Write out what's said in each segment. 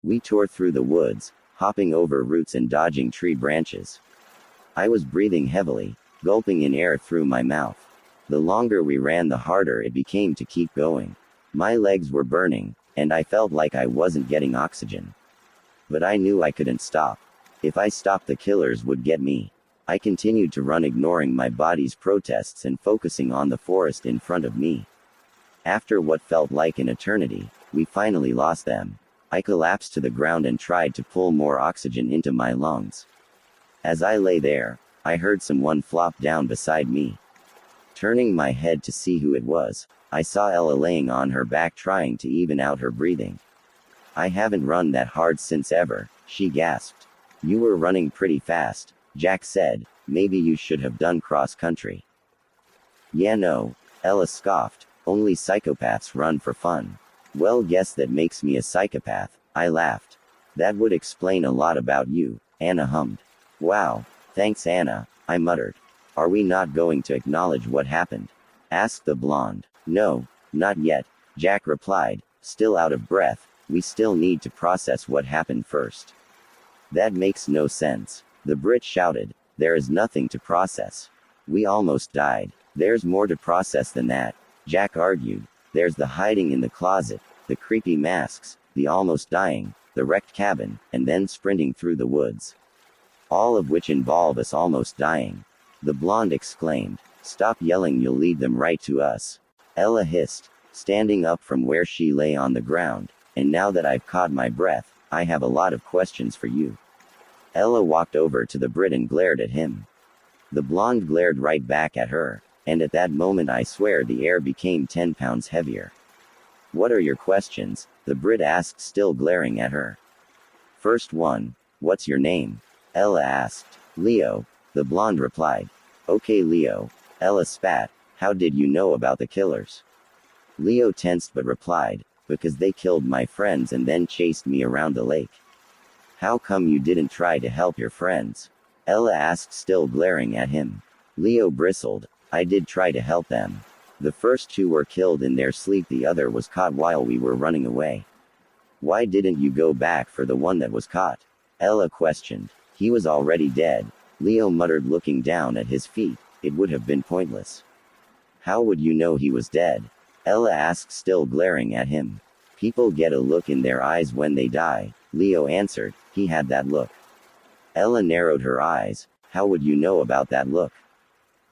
We tore through the woods, hopping over roots and dodging tree branches. I was breathing heavily, gulping in air through my mouth. The longer we ran, the harder it became to keep going. My legs were burning, and I felt like I wasn't getting oxygen. But I knew I couldn't stop. If I stopped, the killers would get me. I continued to run, ignoring my body's protests and focusing on the forest in front of me. After what felt like an eternity, we finally lost them. I collapsed to the ground and tried to pull more oxygen into my lungs. As I lay there, I heard someone flop down beside me. Turning my head to see who it was, I saw Ella laying on her back trying to even out her breathing. "I haven't run that hard since ever," she gasped. "You were running pretty fast," Jack said. "Maybe you should have done cross country." "Yeah, no," Ella scoffed. "Only psychopaths run for fun." "Well, guess that makes me a psychopath," I laughed. "That would explain a lot about you," Anna hummed. "Wow, thanks, Anna," I muttered. "Are we not going to acknowledge what happened?" asked the blonde. "No, not yet," Jack replied, still out of breath. "We still need to process what happened first." "That makes no sense," the Brit shouted. "There is nothing to process. We almost died." "There's more to process than that," Jack argued. "There's the hiding in the closet, the creepy masks, the almost dying, the wrecked cabin, and then sprinting through the woods. All of which involve us almost dying," the blonde exclaimed. "Stop yelling, you'll lead them right to us," Ella hissed, standing up from where she lay on the ground. "And now that I've caught my breath, I have a lot of questions for you." Ella walked over to the Brit and glared at him. The blonde glared right back at her, and at that moment I swear the air became 10 pounds heavier. "What are your questions?" the Brit asked, still glaring at her. "First one, what's your name?" Ella asked. "Leo," the blonde replied. "Okay, Leo," Ella spat. "How did you know about the killers?" Leo tensed but replied, "Because they killed my friends and then chased me around the lake." "How come you didn't try to help your friends?" Ella asked, still glaring at him. Leo bristled. "I did try to help them. The first two were killed in their sleep, the other was caught while we were running away." "Why didn't you go back for the one that was caught?" Ella questioned. "He was already dead," Leo muttered, looking down at his feet. "It would have been pointless." "How would you know he was dead?" Ella asked, still glaring at him. "People get a look in their eyes when they die," Leo answered. "He had that look." Ella narrowed her eyes. "How would you know about that look?"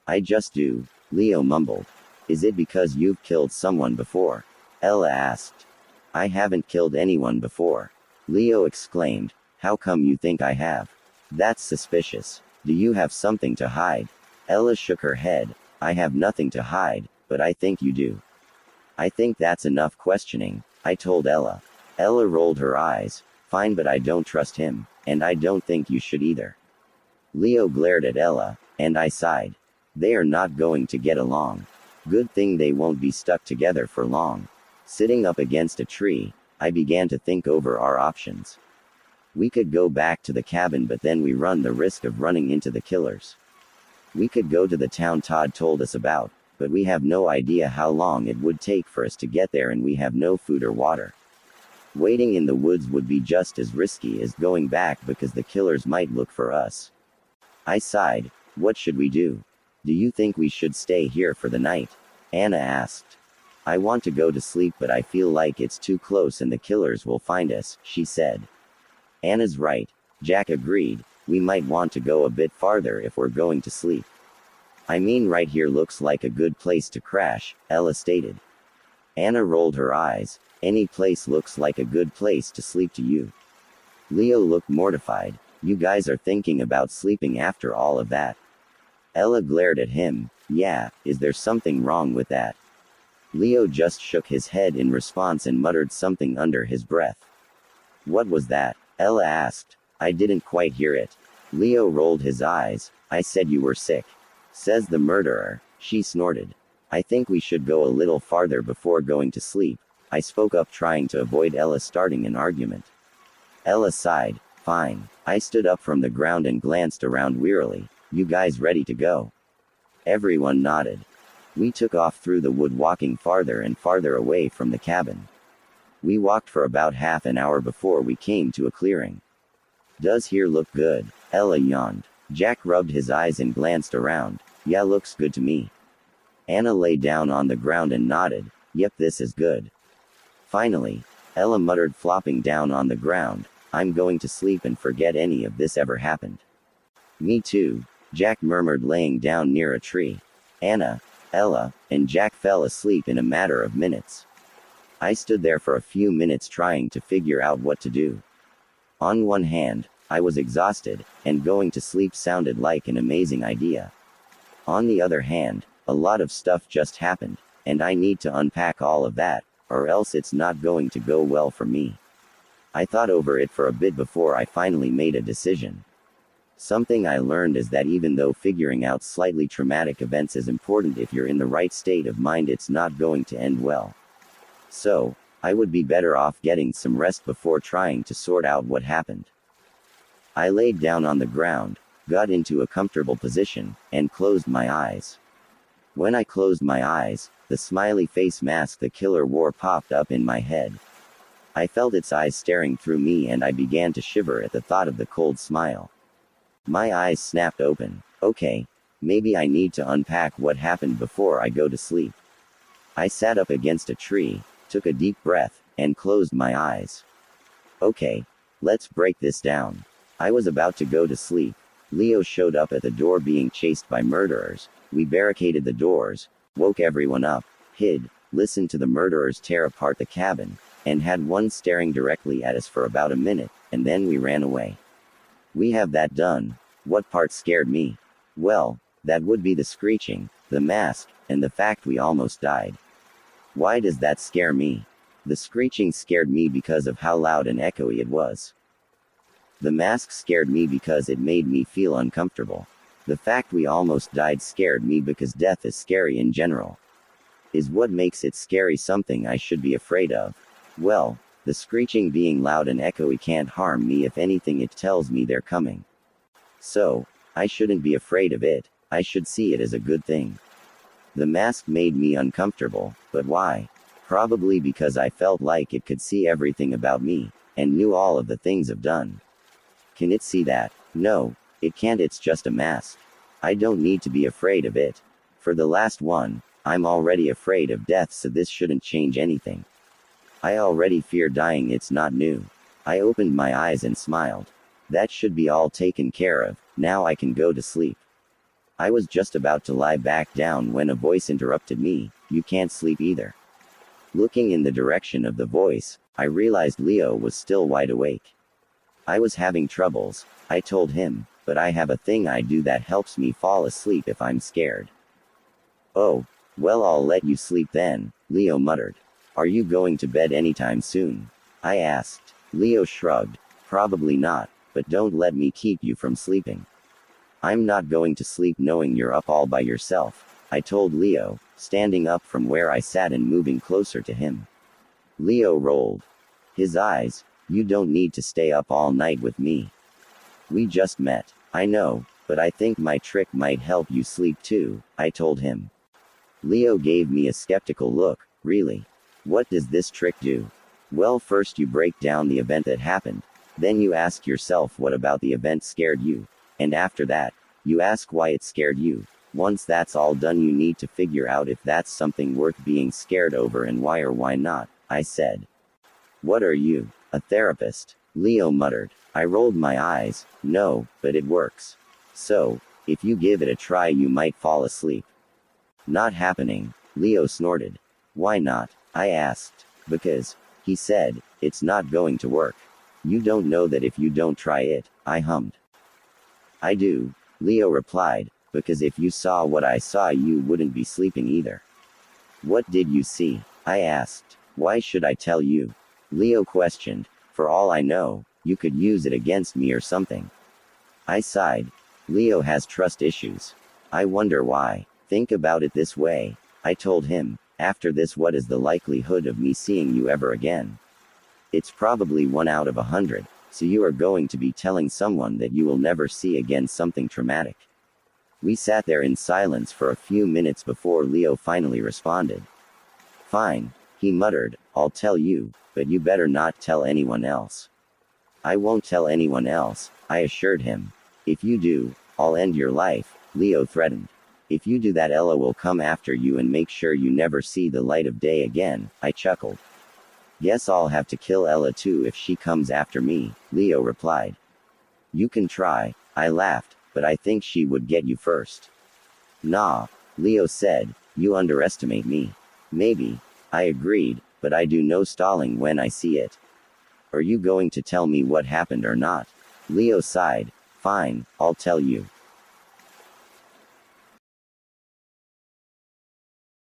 "I just do," Leo mumbled. "Is it because you've killed someone before?" Ella asked. "I haven't killed anyone before," Leo exclaimed. "How come you think I have?" "That's suspicious. Do you have something to hide?" Ella shook her head. "I have nothing to hide, but I think you do." "I think that's enough questioning," I told Ella. Ella rolled her eyes. "Fine, but I don't trust him, and I don't think you should either." Leo glared at Ella, and I sighed. They are not going to get along. Good thing they won't be stuck together for long. Sitting up against a tree, I began to think over our options. We could go back to the cabin, but then we run the risk of running into the killers. We could go to the town Todd told us about, but we have no idea how long it would take for us to get there, and we have no food or water. Waiting in the woods would be just as risky as going back because the killers might look for us. I sighed. "What should we do?" "Do you think we should stay here for the night?" Anna asked. "I want to go to sleep, but I feel like it's too close and the killers will find us," she said. "Anna's right," Jack agreed. "We might want to go a bit farther if we're going to sleep." "I mean, right here looks like a good place to crash," Ella stated. Anna rolled her eyes. "Any place looks like a good place to sleep to you." Leo looked mortified. "You guys are thinking about sleeping after all of that?" Ella glared at him. "Yeah, is there something wrong with that?" Leo just shook his head in response and muttered something under his breath. "What was that?" Ella asked. "I didn't quite hear it." Leo rolled his eyes. "I said you were sick. Says the murderer," she snorted. "I think we should go a little farther before going to sleep," I spoke up, trying to avoid Ella starting an argument. Ella sighed. "Fine." I stood up from the ground and glanced around wearily. "You guys ready to go?" Everyone nodded. We took off through the wood, walking farther and farther away from the cabin. We walked for about half an hour before we came to a clearing. Does here look good? Ella yawned. Jack rubbed his eyes and glanced around. Yeah, looks good to me. Anna lay down on the ground and nodded. Yep, this is good. Finally, Ella muttered, flopping down on the ground. I'm going to sleep and forget any of this ever happened. Me too, Jack murmured, laying down near a tree. Anna, Ella, and Jack fell asleep in a matter of minutes. I stood there for a few minutes trying to figure out what to do. On one hand, I was exhausted, and going to sleep sounded like an amazing idea. On the other hand, a lot of stuff just happened, and I need to unpack all of that, or else it's not going to go well for me. I thought over it for a bit before I finally made a decision. Something I learned is that even though figuring out slightly traumatic events is important, if you're in the right state of mind, it's not going to end well. So, I would be better off getting some rest before trying to sort out what happened. I laid down on the ground, got into a comfortable position, and closed my eyes. When I closed my eyes, the smiley face mask the killer wore popped up in my head. I felt its eyes staring through me and I began to shiver at the thought of the cold smile. My eyes snapped open. Okay, maybe I need to unpack what happened before I go to sleep. I sat up against a tree, took a deep breath, and closed my eyes. Okay, let's break this down. I was about to go to sleep. Leo showed up at the door being chased by murderers. We barricaded the doors, woke everyone up, hid, listened to the murderers tear apart the cabin, and had one staring directly at us for about a minute, and then we ran away. We have that done. What part scared me? Well, that would be the screeching, the mask, and the fact we almost died. Why does that scare me? The screeching scared me because of how loud and echoey it was. The mask scared me because it made me feel uncomfortable. The fact we almost died scared me because death is scary in general. Is what makes it scary something I should be afraid of? Well, the screeching being loud and echoey can't harm me. If anything, it tells me they're coming. So, I shouldn't be afraid of it. I should see it as a good thing. The mask made me uncomfortable, but why? Probably because I felt like it could see everything about me, and knew all of the things I've done. Can it see that? No, it can't. It's just a mask. I don't need to be afraid of it. For the last one, I'm already afraid of death, so this shouldn't change anything. I already fear dying, it's not new. I opened my eyes and smiled. That should be all taken care of, now I can go to sleep. I was just about to lie back down when a voice interrupted me. You can't sleep either. Looking in the direction of the voice, I realized Leo was still wide awake. I was having troubles, I told him, but I have a thing I do that helps me fall asleep if I'm scared. Oh, well, I'll let you sleep then, Leo muttered. Are you going to bed anytime soon? I asked. Leo shrugged. Probably not, but don't let me keep you from sleeping. I'm not going to sleep knowing you're up all by yourself, I told Leo, standing up from where I sat and moving closer to him. Leo rolled his eyes. You don't need to stay up all night with me. We just met. I know, but I think my trick might help you sleep too, I told him. Leo gave me a skeptical look. Really? What does this trick do? Well, first you break down the event that happened. Then you ask yourself what about the event scared you. And after that, you ask why it scared you. Once that's all done, you need to figure out if that's something worth being scared over and why or why not, I said. What are you, a therapist? Leo muttered. I rolled my eyes. No, but it works. So, if you give it a try, you might fall asleep. Not happening, Leo snorted. Why not? I asked. Because, he said, it's not going to work. You don't know that if you don't try it, I hummed. I do, Leo replied, because if you saw what I saw, you wouldn't be sleeping either. What did you see? I asked. Why should I tell you? Leo questioned. For all I know, you could use it against me or something. I sighed. Leo has trust issues. I wonder why. Think about it this way, I told him. After this, what is the likelihood of me seeing you ever again? It's probably 1 out of 100, so you are going to be telling someone that you will never see again something traumatic. We sat there in silence for a few minutes before Leo finally responded. Fine, he muttered, I'll tell you, But you better not tell anyone else. I won't tell anyone else, I assured him. If you do, I'll end your life, Leo threatened. If you do that, Ella will come after you and make sure you never see the light of day again, I chuckled. Guess I'll have to kill Ella too if she comes after me, Leo replied. You can try, I laughed, but I think she would get you first. Nah, Leo said, you underestimate me. Maybe, I agreed, but I do no stalling when I see it. Are you going to tell me what happened or not? Leo sighed. Fine, I'll tell you.